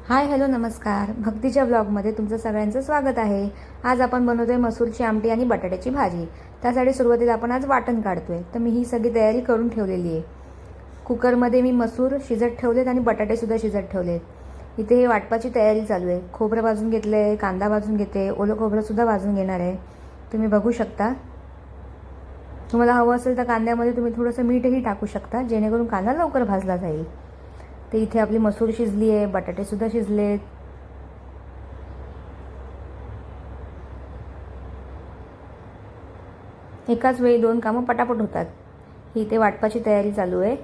Hi hello नमस्कार. भक्तीच्या ब्लॉगमध्ये तुमचं सगळ्यांचं स्वागत आहे. आज आपण बनवतोय मसूरची आमटी आणि बटाट्याची भाजी. त्यासाठी सुरुवातीला आपण आज वाटण काढतोय. तर मी ही सगळी तयारी करून ठेवलेली आहे. कुकरमध्ये मी मसूर शिजत ठेवलेत आणि बटाटेसुद्धा शिजत ठेवलेत. इथे हे वाटपाची तयारी चालू आहे. खोबरं भाजून घेतलं आहे, कांदा भाजून घेते, ओलं खोबरंसुद्धा भाजून घेणार आहे. तुम्ही बघू शकता. तुम्हाला हवं असेल तर कांद्यामध्ये तुम्ही थोडंसं मीठही टाकू शकता, जेणेकरून कांदा लवकर भाजला जाईल. तर इथे आपली मसूर शिजली आहे, बटाटेसुद्धा शिजलेत. एकाच वेळी दोन कामं पटापट होतात. ही इथे वाटपाची तयारी चालू आहे.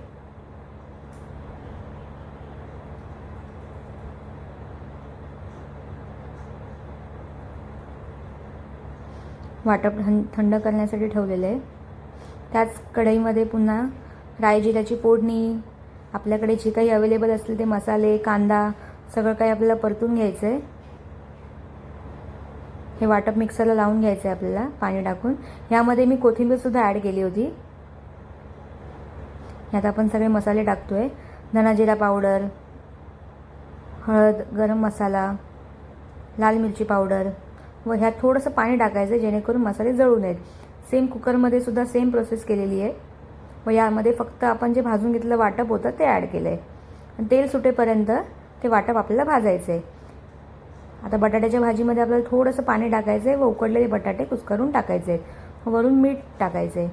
वाटप थंड करण्यासाठी ठेवलेलं आहे. त्याच कढईमध्ये पुन्हा राई जिऱ्याची फोडणी, आपल्याकडे जे काही अवेलेबल असतील ते मसाले, कांदा सगळं काही आपल्याला परतून घ्यायचं आहे. हे वाटप मिक्सरला लावून घ्यायचं आहे आपल्याला पाणी टाकून. यामध्ये मी कोथिंबीरसुद्धा ॲड केली होती. यात आपण सगळे मसाले टाकतोय. धना जिरा पावडर, हळद, गरम मसाला, लाल मिरची पावडर व ह्यात थोडंसं पाणी टाकायचं जेणेकरून मसाले जळू नयेत. सेम कुकरमध्ये सुद्धा सेम प्रोसेस केलेली आहे. व यामध्ये फक्त आपण जे भाजून घेतलेलं वाटप होतं ते ॲड केलं आहे. आणि तेल सुटेपर्यंत ते वाटप आपल्याला भाजायचं आहे. आता बटाट्याच्या भाजीमध्ये आपल्याला थोडंसं पाणी टाकायचं आहे व उकडलेले बटाटे कुस्करून टाकायचे आहेत. वरून मीठ टाकायचं आहे.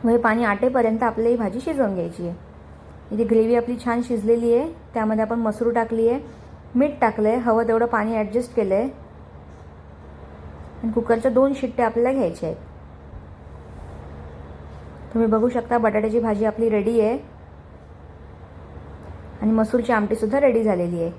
व हे पाणी आटेपर्यंत आपल्याला ही भाजी शिजवून घ्यायची आहे. इथे ग्रेव्ही आपली छान शिजलेली आहे. त्यामध्ये आपण मसूर टाकली आहे, मीठ टाकलं आहे, हवं तेवढं पाणी ॲडजस्ट केलं आहे. आणि कुकरच्या 2 शिट्ट्या आपल्याला घ्यायच्या आहेत. तुम्ही बघू शकता बटाट्याची भाजी आपली रेडी आहे आणि मसूरची आमटीसुद्धा रेडी झालेली आहे.